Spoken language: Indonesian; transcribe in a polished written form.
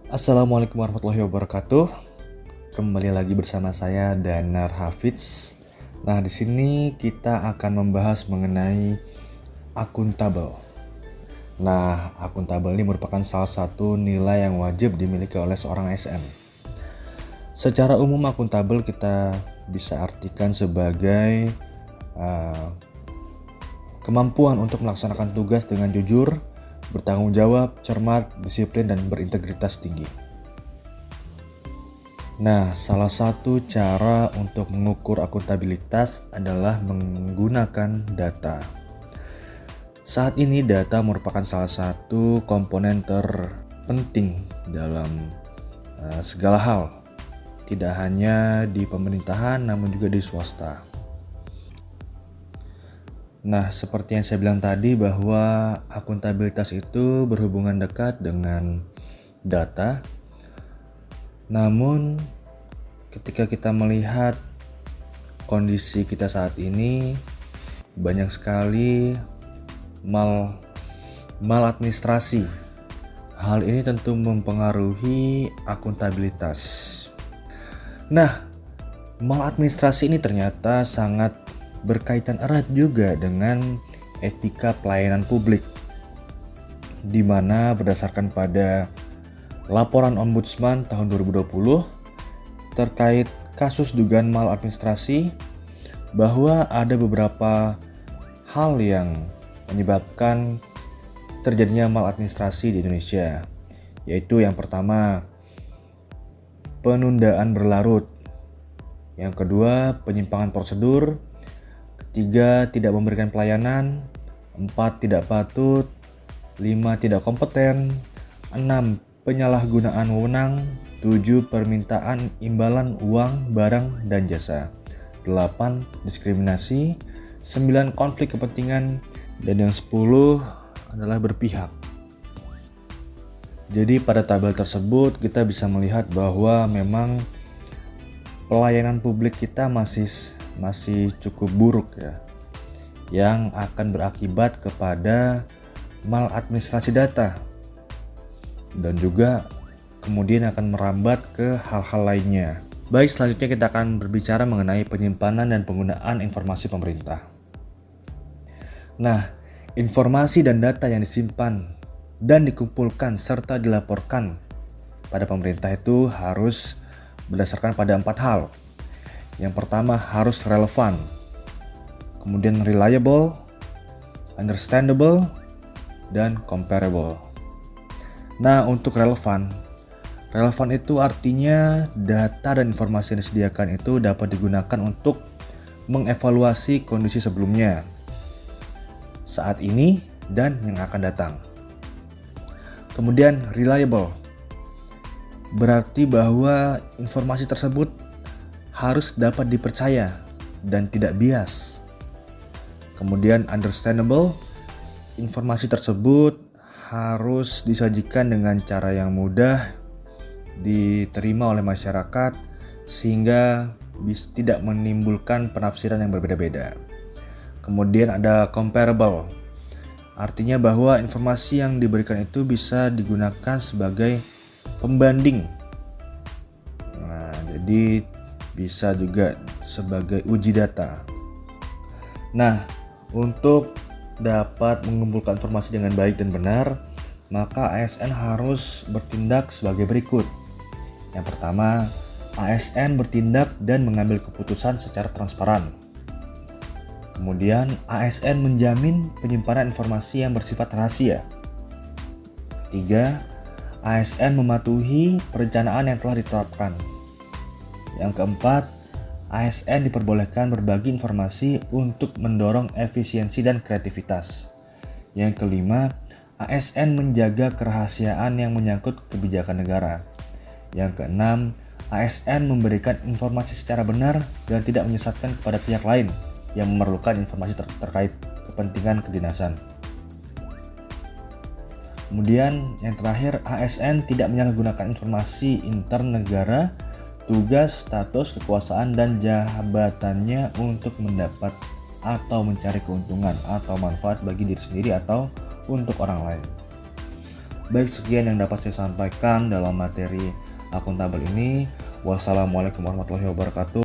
Assalamualaikum warahmatullahi wabarakatuh. Kembali lagi bersama saya Danar Hafidz. Nah, di sini kita akan membahas mengenai akuntabel. Nah, akuntabel ini merupakan salah satu nilai yang wajib dimiliki oleh seorang ASN. Secara umum akuntabel kita bisa artikan sebagai kemampuan untuk melaksanakan tugas dengan jujur, bertanggung jawab, cermat, disiplin, dan berintegritas tinggi. Nah, salah satu cara untuk mengukur akuntabilitas adalah menggunakan data. Saat ini data merupakan salah satu komponen terpenting dalam segala hal. Tidak hanya di pemerintahan namun juga di swasta. Nah, seperti yang saya bilang tadi bahwa akuntabilitas itu berhubungan dekat dengan data. Namun, ketika kita melihat kondisi kita saat ini, banyak sekali maladministrasi. Hal ini tentu mempengaruhi akuntabilitas. Nah, maladministrasi ini ternyata sangat berkaitan erat juga dengan etika pelayanan publik, di mana berdasarkan pada laporan Ombudsman tahun 2020 terkait kasus dugaan maladministrasi, bahwa ada beberapa hal yang menyebabkan terjadinya maladministrasi di Indonesia, yaitu yang pertama, penundaan berlarut, yang kedua, penyimpangan prosedur, ketiga, tidak memberikan pelayanan, 4, tidak patut, 5, tidak kompeten, 6, penyalahgunaan wewenang, 7, permintaan imbalan uang, barang, dan jasa, 8, diskriminasi, 9, konflik kepentingan, dan yang 10 adalah berpihak. Jadi pada tabel tersebut kita bisa melihat bahwa memang pelayanan publik kita masih cukup buruk ya, yang akan berakibat kepada maladministrasi data dan juga kemudian akan merambat ke hal-hal lainnya. Baik, selanjutnya kita akan berbicara mengenai penyimpanan dan penggunaan informasi pemerintah. Nah, informasi dan data yang disimpan dan dikumpulkan serta dilaporkan pada pemerintah itu harus berdasarkan pada 4 hal. Yang pertama, harus relevan, kemudian reliable, understandable, dan comparable. Nah, untuk relevan itu artinya data dan informasi yang disediakan itu dapat digunakan untuk mengevaluasi kondisi sebelumnya, saat ini, dan yang akan datang. Kemudian reliable, berarti bahwa informasi tersebut harus dapat dipercaya dan tidak bias. Kemudian understandable, informasi tersebut harus disajikan dengan cara yang mudah diterima oleh masyarakat sehingga tidak menimbulkan penafsiran yang berbeda-beda. Kemudian ada comparable, artinya bahwa informasi yang diberikan itu bisa digunakan sebagai pembanding. Nah, jadi bisa juga sebagai uji data. Nah, untuk dapat mengumpulkan informasi dengan baik dan benar, maka ASN harus bertindak sebagai berikut. Yang pertama, ASN bertindak dan mengambil keputusan secara transparan. Kemudian, ASN menjamin penyimpanan informasi yang bersifat rahasia. Ketiga, ASN mematuhi perencanaan yang telah ditetapkan. Yang keempat, ASN diperbolehkan berbagi informasi untuk mendorong efisiensi dan kreativitas. Yang kelima, ASN menjaga kerahasiaan yang menyangkut kebijakan negara. Yang keenam, ASN memberikan informasi secara benar dan tidak menyesatkan kepada pihak lain yang memerlukan informasi terkait kepentingan kedinasan. Kemudian yang terakhir, ASN tidak menyalahgunakan informasi intern negara, tugas, status, kekuasaan, dan jabatannya untuk mendapat atau mencari keuntungan atau manfaat bagi diri sendiri atau untuk orang lain. Baik, sekian yang dapat saya sampaikan dalam materi akuntabel ini. Wassalamualaikum warahmatullahi wabarakatuh.